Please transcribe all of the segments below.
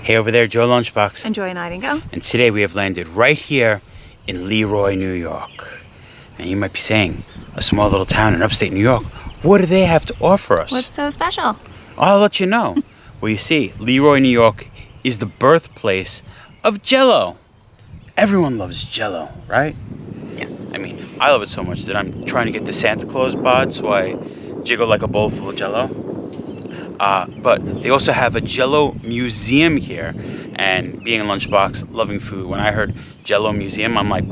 Hey over there, Joe Lunchbox. And Joy Nightingale. And today we have landed right here in Leroy, New York. And you might be saying, a small little town in upstate New York, what do they have to offer us? What's so special? I'll let you know. Well, you see, Leroy, New York is the birthplace of Jello. Everyone loves Jello, right? Yes. I mean, I love it so much that I'm trying to get the Santa Claus bod, so I jiggle like a bowl full of Jello. But they also have a Jello Museum here, and being a Lunchbox, loving food, when I heard Jello Museum, I'm like,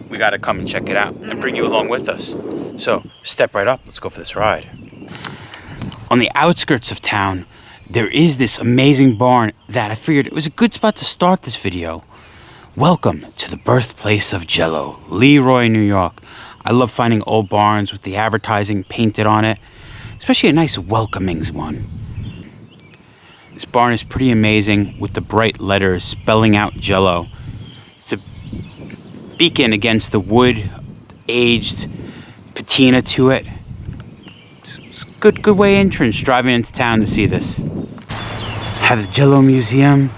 we gotta come and check it out and bring you along with us. So, step right up, let's go for this ride. On the outskirts of town, there is this amazing barn that I figured it was a good spot to start this video. Welcome to the birthplace of Jello, Leroy, New York. I love finding old barns with the advertising painted on it, especially a nice welcoming one. This barn is pretty amazing with the bright letters spelling out Jello. It's a beacon against the wood-aged patina to it. It's a good way entrance driving into town to see this. Have the Jello Museum.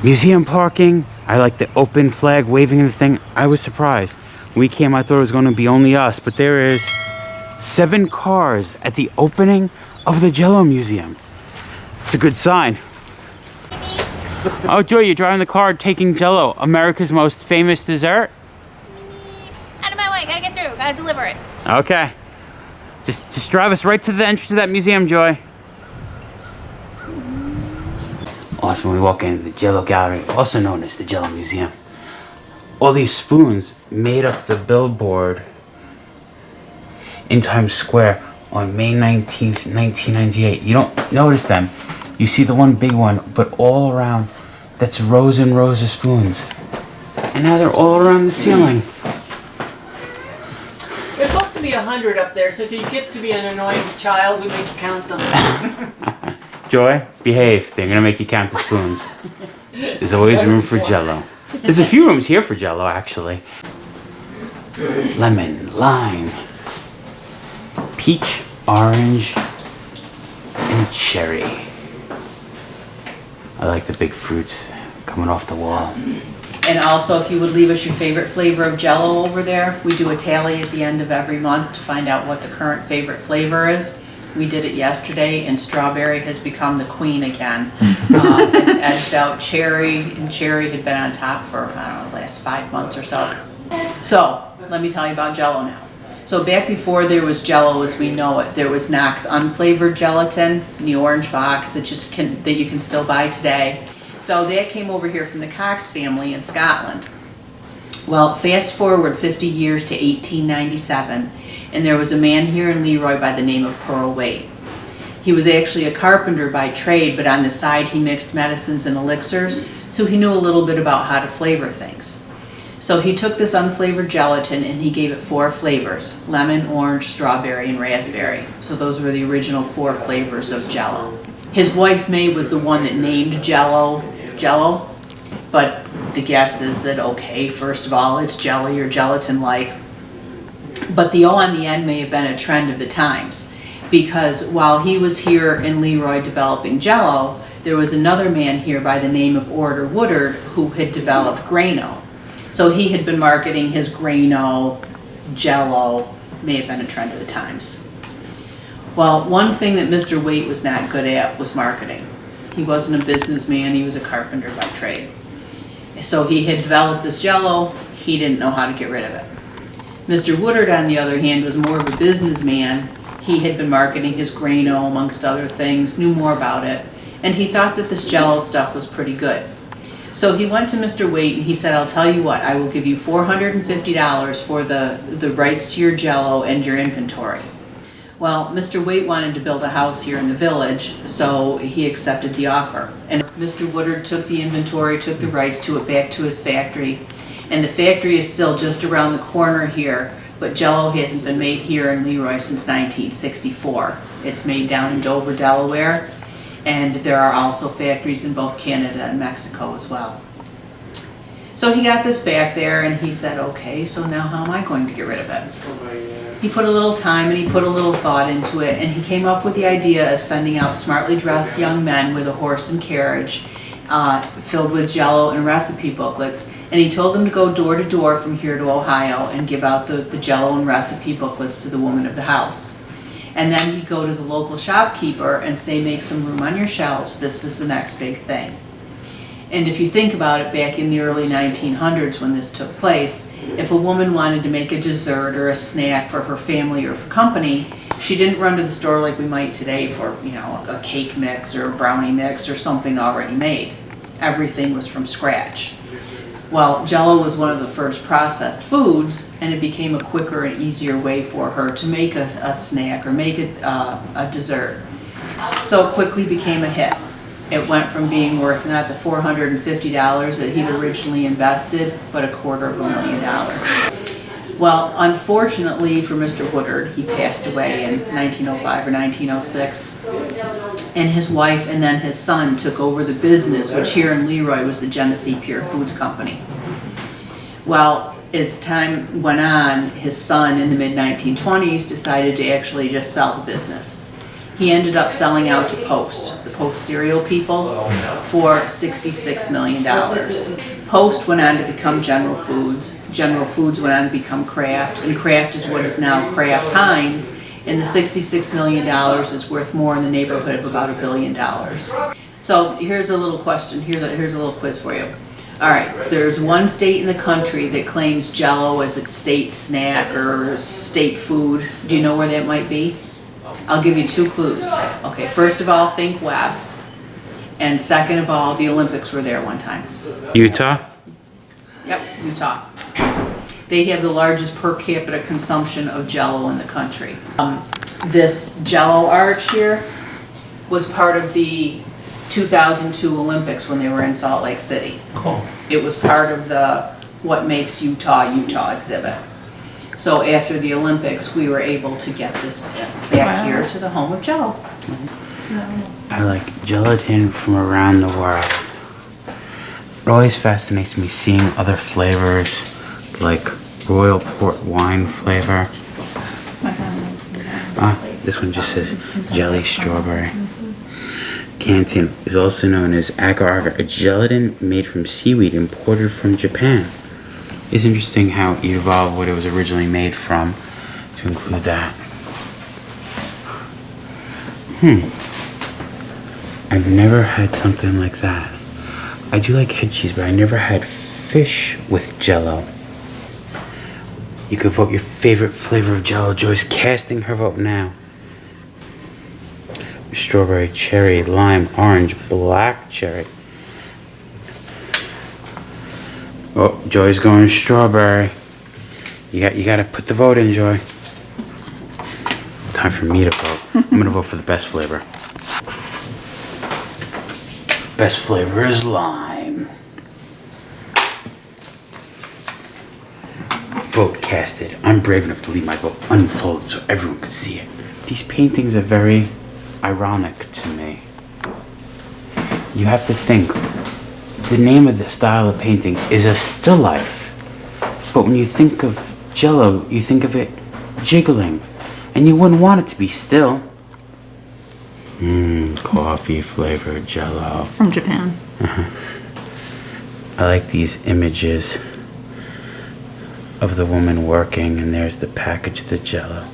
Museum parking. I like the open flag waving and the thing. I was surprised. When we came, I thought it was going to be only us, but there is 7 cars at the opening of the Jello Museum. It's a good sign. Oh, Joy, you're driving the car taking Jello, America's most famous dessert? Out of my way, gotta get through, gotta deliver it. Okay. Just drive us right to the entrance of that museum, Joy. Awesome, we walk into the Jello Gallery, also known as the Jello Museum. All these spoons made up the billboard in Times Square on May 19th, 1998. You don't notice them. You see the one big one, but all around, that's rows and rows of spoons. And now they're all around the ceiling. There's supposed to be 100 up there, so if you get to be an annoying child, we make you count them. Joy, behave. They're gonna make you count the spoons. There's always room for Jello. There's a few rooms here for Jello, actually. Lemon, lime, peach, orange, and cherry. I like the big fruits coming off the wall. And also, if you would leave us your favorite flavor of Jello over there, we do a tally at the end of every month to find out what the current favorite flavor is. We did it yesterday, and strawberry has become the queen again. And edged out cherry, and cherry had been on top for, I don't know, the last 5 months or so. So, let me tell you about Jello now. So back before there was Jello as we know it, there was Knox unflavored gelatin in the orange box that you can still buy today. So that came over here from the Cox family in Scotland. Well, fast forward 50 years to 1897, and there was a man here in Leroy by the name of Pearl Waite. He was actually a carpenter by trade, but on the side he mixed medicines and elixirs, so he knew a little bit about how to flavor things. So he took this unflavored gelatin and he gave it 4 flavors: lemon, orange, strawberry, and raspberry. So those were the original 4 flavors of Jello. His wife May was the one that named Jello, but the guess is that, okay, first of all, it's jelly or gelatin-like. But the O on the end may have been a trend of the times, because while he was here in Leroy developing Jello, there was another man here by the name of Order Woodard who had developed Grano. So he had been marketing his Grano, Jello, may have been a trend of the times. Well, one thing that Mr. Waite was not good at was marketing. He wasn't a businessman, he was a carpenter by trade. So he had developed this Jello, he didn't know how to get rid of it. Mr. Woodard, on the other hand, was more of a businessman. He had been marketing his Grano, amongst other things, knew more about it, and he thought that this Jello stuff was pretty good. So he went to Mr. Waite and he said, I'll tell you what, I will give you $450 for the rights to your Jello and your inventory. Well, Mr. Waite wanted to build a house here in the village, so he accepted the offer. And Mr. Woodard took the inventory, took the rights to it back to his factory. And the factory is still just around the corner here, but Jello hasn't been made here in Leroy since 1964. It's made down in Dover, Delaware, and there are also factories in both Canada and Mexico as well. So he got this back there and he said, okay, so now how am I going to get rid of it? He put a little time and he put a little thought into it, and he came up with the idea of sending out smartly dressed young men with a horse and carriage filled with Jello and recipe booklets, and he told them to go door to door from here to Ohio and give out the Jello and recipe booklets to the woman of the house. And then he'd go to the local shopkeeper and say, make some room on your shelves, this is the next big thing. And if you think about it, back in the early 1900s when this took place, if a woman wanted to make a dessert or a snack for her family or for company, she didn't run to the store like we might today for, you know, a cake mix or a brownie mix or something already made. Everything was from scratch. Well, Jello was one of the first processed foods, and it became a quicker and easier way for her to make a snack or make a dessert. So it quickly became a hit. It went from being worth not the $450 that he'd originally invested, but $250,000. Well, unfortunately for Mr. Woodard, he passed away in 1905 or 1906. And his wife and then his son took over the business, which here in Leroy was the Genesee Pure Foods Company. Well, as time went on, his son in the mid-1920s decided to actually just sell the business. He ended up selling out to Post, the Post cereal people, for $66 million. Post went on to become General Foods. General Foods went on to become Kraft, and Kraft is what is now Kraft Heinz, and the $66 million is worth more in the neighborhood of about $1 billion. So here's a little question, here's a little quiz for you. All right, there's one state in the country that claims Jello as its state snack or state food. Do you know where that might be? I'll give you 2 clues. Okay, first of all, think West. And second of all, the Olympics were there one time. Utah? Yep, Utah. They have the largest per capita consumption of Jello in the country. This Jello arch here was part of the 2002 Olympics when they were in Salt Lake City. Cool. It was part of the What Makes Utah, Utah exhibit. So after the Olympics, we were able to get this back here to the home of Jello. I like gelatin from around the world. It always fascinates me seeing other flavors, like royal port wine flavor. This one just says jelly strawberry. Canteen is also known as agar-agar, a gelatin made from seaweed imported from Japan. It's interesting how it evolved what it was originally made from to include that. I've never had something like that. I do like head cheese, but I never had fish with Jello. You could vote your favorite flavor of Jello. Joy's casting her vote now. Strawberry, cherry, lime, orange, black cherry. Oh, Joy's going strawberry. You gotta put the vote in, Joy. Time for me to vote. I'm gonna vote for the best flavor. Best flavor is lime. Vote casted. I'm brave enough to leave my vote unfolded so everyone could see it. These paintings are very ironic to me. You have to think, the name of the style of painting is a still life. But when you think of Jello, you think of it jiggling. And you wouldn't want it to be still. Coffee flavored Jello. From Japan. I like these images of the woman working, and there's the package of the Jello.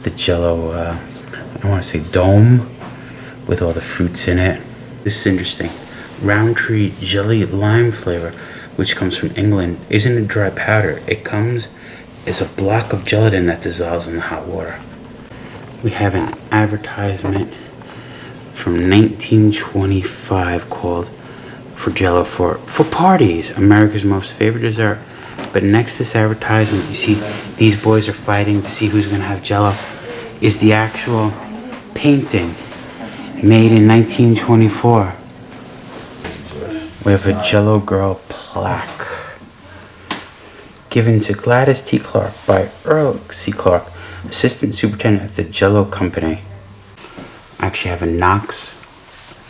The Jello, I want to say dome with all the fruits in it. This is interesting. Roundtree jelly lime flavor, which comes from England, isn't a dry powder. It comes as a block of gelatin that dissolves in the hot water. We have an advertisement from 1925 called for Jello for parties, America's most favorite dessert. But next to this advertisement, you see these boys are fighting to see who's gonna have Jello, is the actual painting made in 1924. We have a Jello girl plaque given to Gladys T. Clark by Earl C. Clark, Assistant Superintendent at the Jello Company. I actually have a Knox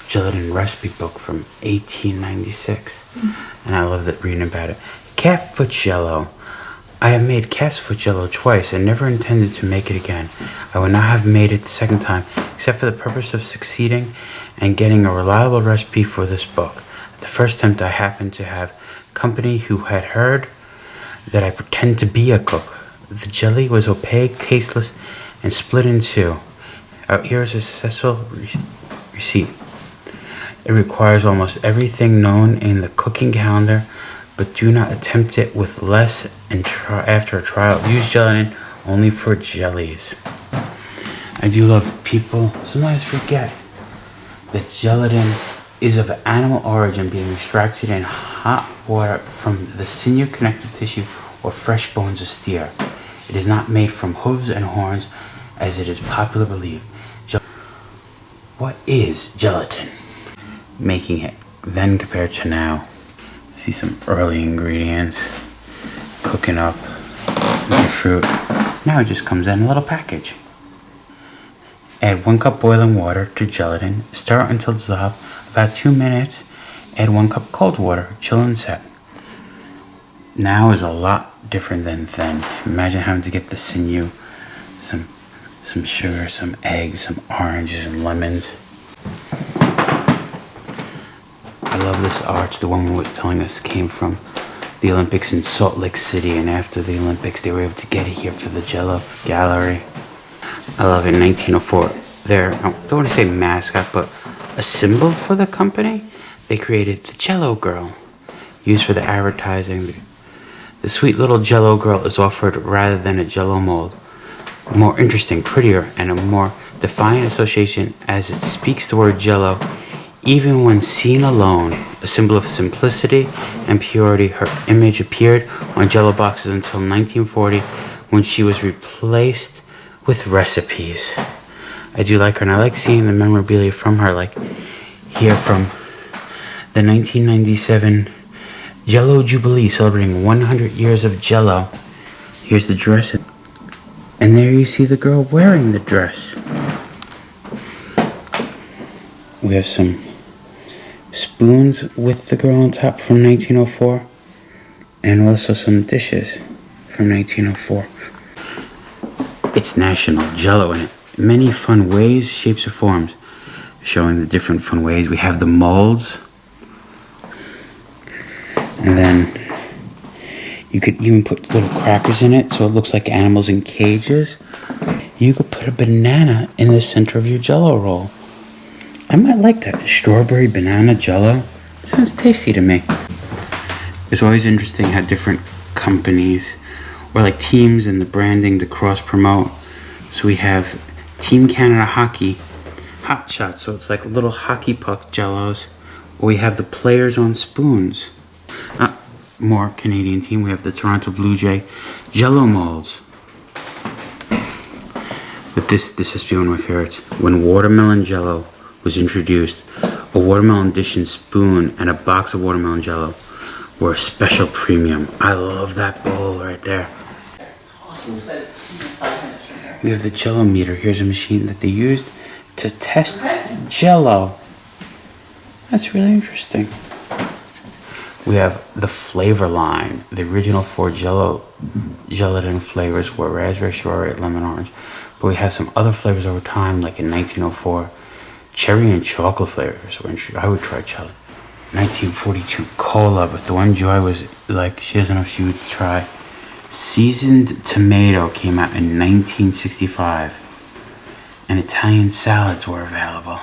gelatin recipe book from 1896. And I love that reading about it. Calf foot Jello. I have made calf's foot Jello twice and never intended to make it again. I would not have made it the second time, except for the purpose of succeeding and getting a reliable recipe for this book. At the first attempt, I happened to have company who had heard that I pretend to be a cook. The jelly was opaque, tasteless, and split in two. Here is a successful receipt. It requires almost everything known in the cooking calendar, but do not attempt it with less and after a trial. Use gelatin only for jellies. I do love people sometimes forget that gelatin is of animal origin, being extracted in hot water from the sinew, connective tissue, or fresh bones of steer. It is not made from hooves and horns, as it is popularly believed. What is gelatin? Making it then compared to now. See some early ingredients. Cooking up the fruit. Now it just comes in a little package. Add 1 cup boiling water to gelatin. Stir until dissolved. About 2 minutes. Add 1 cup cold water. Chill and set. Now is a lot different than then. Imagine having to get the sinew, some sugar, some eggs, some oranges and lemons. I love this arch. The woman was telling us came from the Olympics in Salt Lake City, and after the Olympics they were able to get it here for the Jello Gallery. I love it. In 1904, their, I don't want to say mascot, but a symbol for the company, they created the Jello Girl, used for the advertising. The sweet little Jello Girl is offered rather than a Jello mold. More interesting, prettier, and a more defiant association as it speaks the word Jello. Even when seen alone, a symbol of simplicity and purity, her image appeared on Jello boxes until 1940, when she was replaced with recipes. I do like her, and I like seeing the memorabilia from her, like here from the 1997 Jello Jubilee, celebrating 100 years of Jello. Here's the dress, and there you see the girl wearing the dress. We have some spoons with the girl on top from 1904, and also some dishes from 1904. It's National Jello in it. Many fun ways, shapes, or forms. Showing the different fun ways. We have the molds. And then you could even put little crackers in it so it looks like animals in cages. You could put a banana in the center of your Jello roll. I might like that. Strawberry banana Jello. Sounds tasty to me. It's always interesting how different companies or like teams and the branding to cross promote. So we have Team Canada Hockey Hot Shots, so it's like little hockey puck Jellos. Or we have the players on spoons. More Canadian team. We have the Toronto Blue Jay Jello molds. But this has to be one of my favorites. When watermelon Jello was introduced, a watermelon dish and spoon and a box of watermelon Jello were a special premium. I love that bowl right there. Awesome. But it's 5 minutes from here. We have the Jello Meter. Here's a machine that they used to test Jello. That's really interesting. We have the flavor line. The original 4 Jello gelatin flavors were raspberry, strawberry, lemon, orange. But we have some other flavors over time, like in 1904, cherry and chocolate flavors were introduced. I would try jello. 1942 cola, but the one Joy was like, she doesn't know if she would try. Seasoned tomato came out in 1965, and Italian salads were available.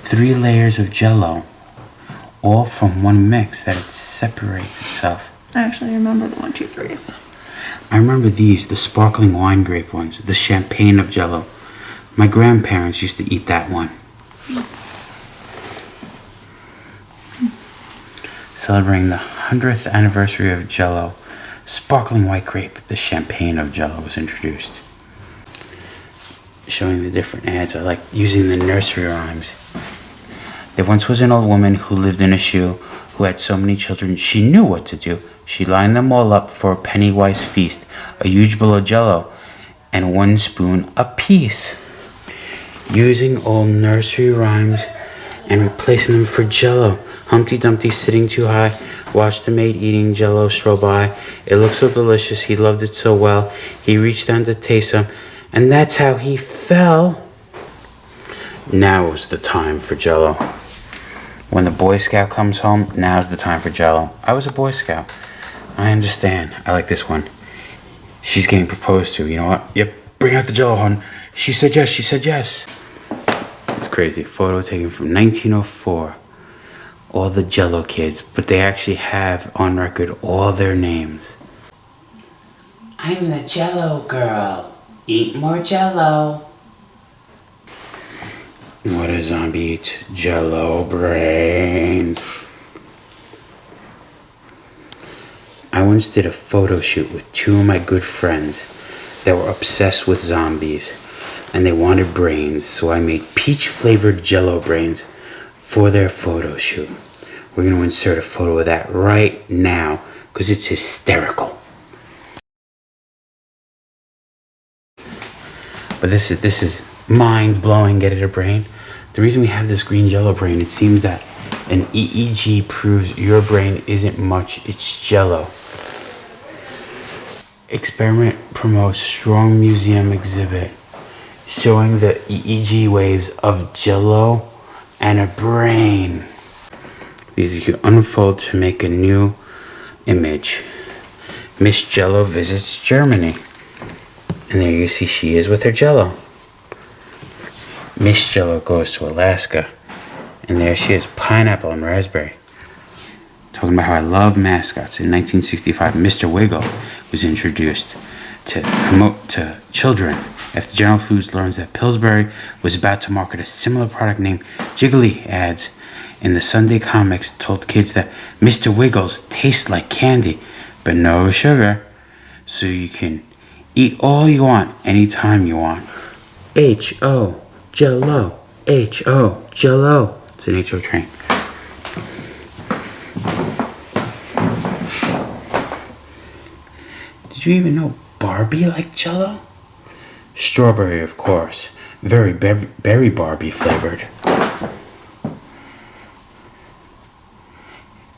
3 layers of Jello, all from one mix that it separates itself. I actually remember the 1, 2, 3s. I remember these, the sparkling wine grape ones, the champagne of Jello. My grandparents used to eat that one. Celebrating the 100th anniversary of Jello, sparkling white grape, the champagne of Jello was introduced. Showing the different ads, I like using the nursery rhymes. There once was an old woman who lived in a shoe, who had so many children she knew what to do. She lined them all up for a penny-wise feast, a huge bowl of Jello, and 1 spoon apiece. Using old nursery rhymes and replacing them for Jello. Humpty Dumpty sitting too high, watched the maid eating Jello stroll by. It looked so delicious, he loved it so well. He reached down to taste some, and that's how he fell. Now is the time for Jello. When the Boy Scout comes home, now's the time for Jello. I was a Boy Scout. I understand. I like this one. She's getting proposed to. You know what? Yep, bring out the Jello, hon. She said yes, she said yes. It's crazy. Photo taken from 1904. All the Jello kids, but they actually have on record all their names. I'm the Jello girl. Eat more Jello. What a zombie eats? Jello brains. I once did a photo shoot with two of my good friends that were obsessed with zombies, and they wanted brains, so I made peach-flavored Jello brains for their photo shoot. We're going to insert a photo of that right now, because it's hysterical. But this is mind-blowing. Get it, a brain? The reason we have this green Jello brain, it seems that an EEG proves your brain isn't much, it's Jello. Experiment promotes strong museum exhibit showing the EEG waves of Jello and a brain. These you can unfold to make a new image. Miss Jello visits Germany. And there you see she is with her Jello. Miss Jello goes to Alaska. And there she is, pineapple and raspberry. Talking about how I love mascots. In 1965, Mr. Wiggle was introduced to promote to children after General Foods learned that Pillsbury was about to market a similar product named Jiggly. Ads in the Sunday comics told kids that Mr. Wiggles tastes like candy, but no sugar, so you can eat all you want, anytime you want. H-O, Jello, H-O, Jello. It's an H-O train. Did you even know Barbie liked Jello? Strawberry, of course. Very berry Barbie flavored.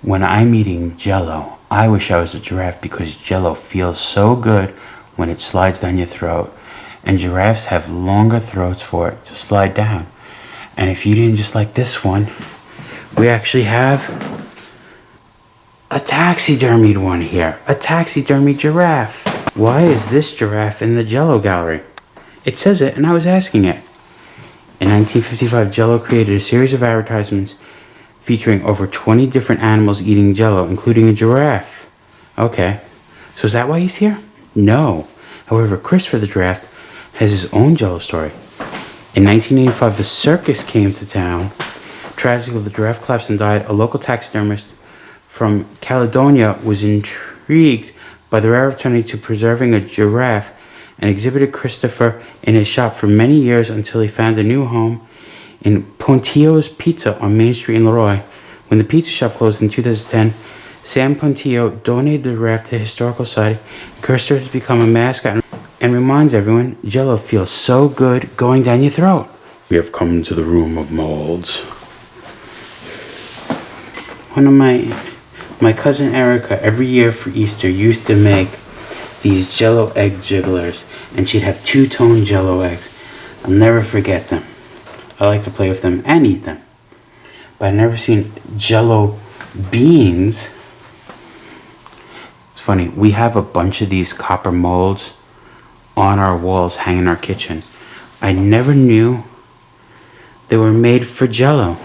When I'm eating Jello, I wish I was a giraffe because Jello feels so good when it slides down your throat. And giraffes have longer throats for it to slide down. And if you didn't just like this one, we actually have a taxidermied one here. A taxidermied giraffe. Why is this giraffe in the Jello gallery? It says it, and I was asking it. In 1955, Jello created a series of advertisements featuring over 20 different animals eating Jello, including a giraffe. Okay, so is that why he's here? No. However, Christopher the giraffe has his own Jello story. In 1985, the circus came to town. Tragically, the giraffe collapsed and died. A local taxidermist from Caledonia was intrigued by the rare opportunity to preserving a giraffe and exhibited Christopher in his shop for many years until he found a new home in Pontio's Pizza on Main Street in Leroy. When the pizza shop closed in 2010, Sam Pontio donated the giraffe to the Historical Society. Christopher has become a mascot and reminds everyone, Jello feels so good going down your throat. We have come to the room of molds. One of my cousin Erica, every year for Easter, used to make these Jello egg jigglers, and she'd have two-tone Jello eggs. I'll never forget them. I like to play with them and eat them. But I've never seen Jello beans. It's funny, we have a bunch of these copper molds on our walls hanging in our kitchen. I never knew they were made for Jello.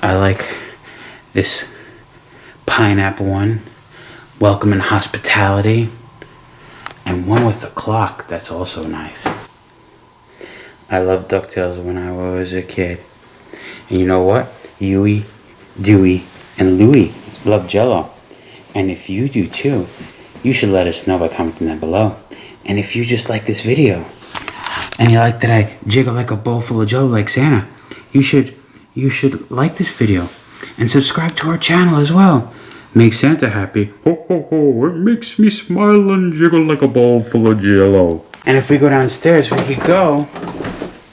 I like this pineapple one, welcome and hospitality, and one with a clock that's also nice. I loved DuckTales when I was a kid. And you know what? Huey, Dewey, and Louie love Jello. And if you do too, you should let us know by commenting down below. And if you just like this video, and you like that I jiggle like a bowl full of Jello like Santa, you should like this video and subscribe to our channel as well. Make Santa happy. Ho ho ho, it makes me smile and jiggle like a bowl full of Jello. And if we go downstairs, we could go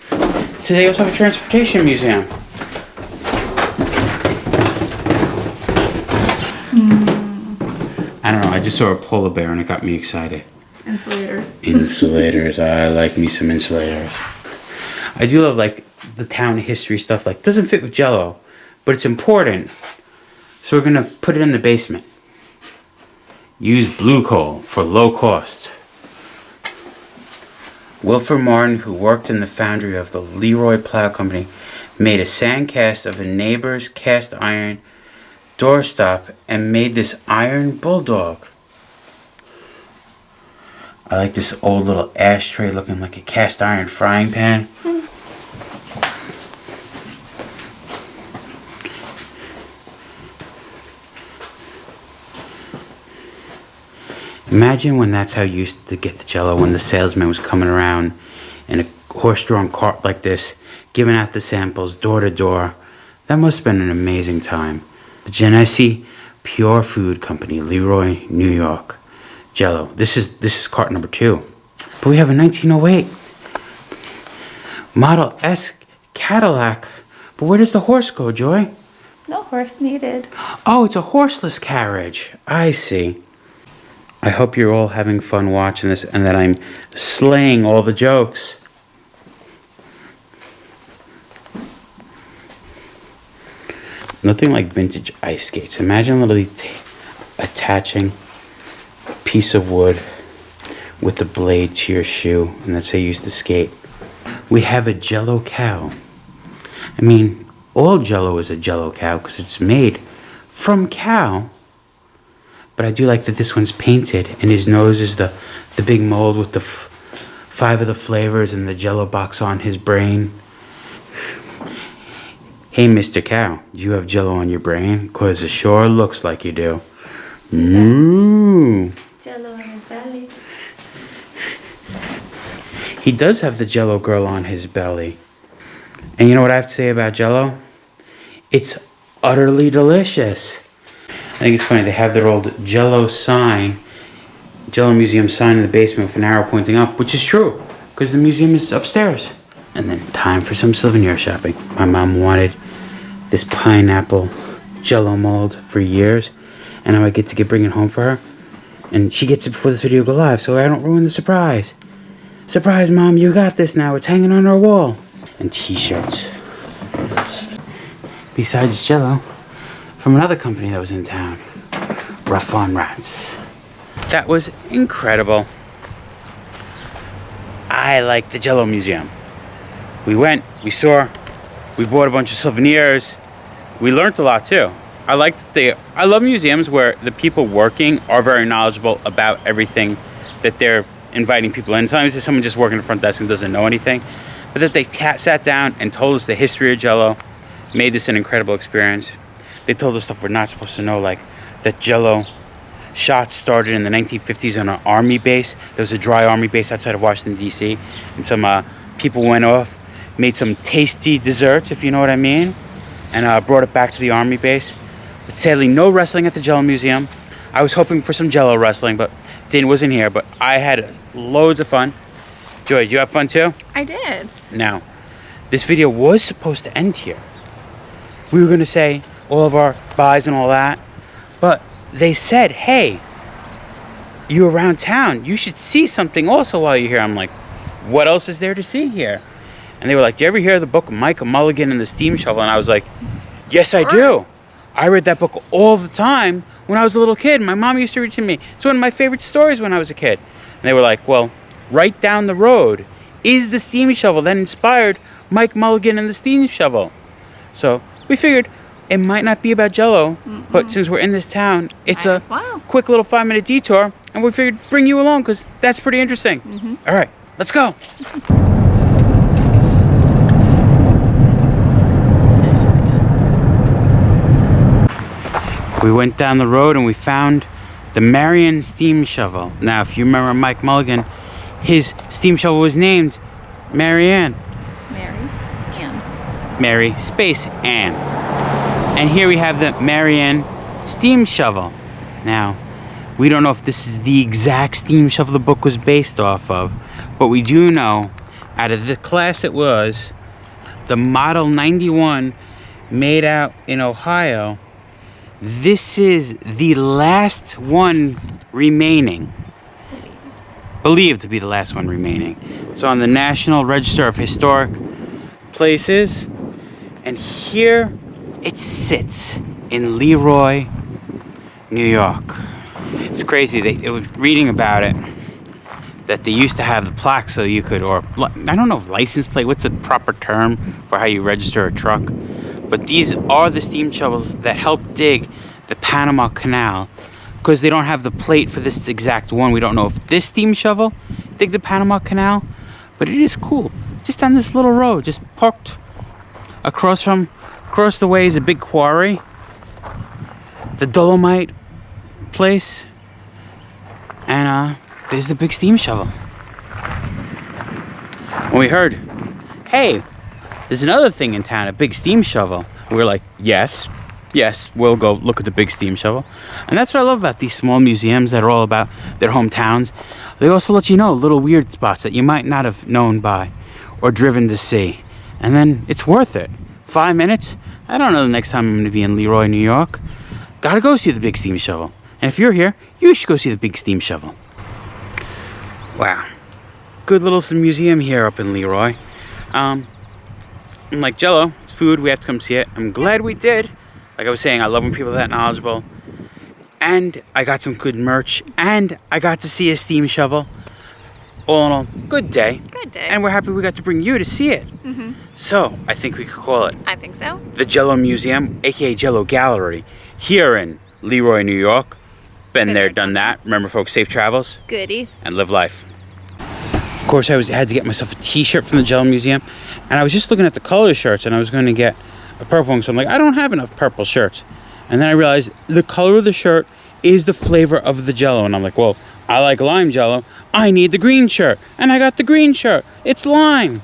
to the Transportation Museum. I don't know, I just saw a polar bear and it got me excited. Insulator. Insulators, I like me some insulators. I do love like the town history stuff, like doesn't fit with Jello, but it's important. So we're gonna put it in the basement. Use blue coal for low cost. Wilfred Martin, who worked in the foundry of the Leroy Plow Company, made a sand cast of a neighbor's cast iron doorstop and made this iron bulldog. I like this old little ashtray looking like a cast iron frying pan. Imagine when that's how you used to get the Jello, when the salesman was coming around in a horse-drawn cart like this, giving out the samples door to door. That must have been an amazing time. The Genesee Pure Food Company, Leroy, New York. Jello. This is cart number 2. But we have a 1908 Model S Cadillac. But where does the horse go, Joy? No horse needed. Oh, it's a horseless carriage. I see. I hope you're all having fun watching this and that I'm slaying all the jokes. Nothing like vintage ice skates. Imagine literally attaching a piece of wood with the blade to your shoe, and that's how you used to skate. We have a Jello cow. I mean, all Jello is a Jello cow because it's made from cow. But I do like that this one's painted, and his nose is the big mold with the 5 of the flavors and the Jello box on his brain. Hey, Mr. Cow, do you have Jello on your brain? 'Cause it sure looks like you do. Moo. Jello in his belly. He does have the Jello girl on his belly. And you know what I have to say about Jello? It's utterly delicious. I think it's funny, they have their old Jello sign, Jello Museum sign in the basement with an arrow pointing up, which is true, because the museum is upstairs. And then time for some souvenir shopping. My mom wanted this pineapple Jello mold for years, and now I get to bring it home for her. And she gets it before this video go live, so I don't ruin the surprise. Surprise, Mom, you got this now. It's hanging on our wall. And t-shirts. Besides Jello, from another company that was in town, Rough on Rats. That was incredible. I like the Jello Museum. We went, we saw, we bought a bunch of souvenirs. We learned a lot too. I love museums where the people working are very knowledgeable about everything that they're inviting people in. Sometimes there's someone just working the front desk and doesn't know anything, but that they sat down and told us the history of Jello, made this an incredible experience. They told us stuff we're not supposed to know, like that Jello shots started in the 1950s on an army base. There was a dry army base outside of Washington, D.C., and some people went off, made some tasty desserts, if you know what I mean, and brought it back to the army base. But sadly, no wrestling at the Jello Museum. I was hoping for some Jello wrestling, but Dane wasn't here, but I had loads of fun. Joy, did you have fun too? I did. Now, this video was supposed to end here. We were going to say all of our buys and all that, but they said, hey, you're around town, you should see something also while you're here. I'm like, what else is there to see here? And they were like, do you ever hear of the book Mike Mulligan and the Steam Shovel? And I was like, yes, I do. I read that book all the time when I was a little kid. My mom used to read it to me. It's one of my favorite stories when I was a kid. And they were like, well, right down the road is the Steam Shovel that inspired Mike Mulligan and the Steam Shovel. So we figured it might not be about Jello, but since we're in this town, it's a quick little 5-minute detour, and we figured bring you along because that's pretty interesting. All right, let's go. We went down the road and we found the Marion steam shovel. Now, if you remember Mike Mulligan, his steam shovel was named Marion. Mary space Ann. And here we have the Marion steam shovel. Now, we don't know if this is the exact steam shovel the book was based off of, but we do know out of the class it was, the Model 91 made out in Ohio this is the last one remaining. Believed to be the last one remaining. It's on the National Register of Historic Places. And here it sits in Leroy, New York. It's crazy. It was reading about it, that they used to have the plaque so you could, or I don't know if license plate, what's the proper term for how you register a truck? But these are the steam shovels that help dig the Panama Canal, because they don't have the plate for this exact one. We don't know if this steam shovel dig the Panama Canal, but it is cool. Just on this little road, just parked across the way is a big quarry, the Dolomite place, and there's the big steam shovel. When we heard, hey, there's another thing in town, a big steam shovel, we were like, yes, we'll go look at the big steam shovel. And that's what I love about these small museums that are all about their hometowns. They also let you know little weird spots that you might not have known by or driven to see. And then it's worth it. 5 minutes? I don't know the next time I'm going to be in Leroy, New York. Gotta go see the big steam shovel. And if you're here, you should go see the big steam shovel. Wow. Good little museum here up in Leroy. Like Jello, it's food, we have to come see it. I'm glad we did. Like I was saying, I love when people are that knowledgeable. And I got some good merch. And I got to see a steam shovel. All in all, good day. Good day. And we're happy we got to bring you to see it. Mm-hmm. So, I think we could call it I think so. the Jello Museum, aka Jello Gallery, here in Leroy, New York. Been there, done that. Remember, folks, safe travels. Goodies. And live life. Of course, I had to get myself a t-shirt from the Jello Museum. And I was just looking at the color shirts, and I was going to get a purple one. So I'm like, I don't have enough purple shirts. And then I realized the color of the shirt is the flavor of the Jello. And I'm like, well, I like lime Jello. I need the green shirt. And I got the green shirt. It's lime.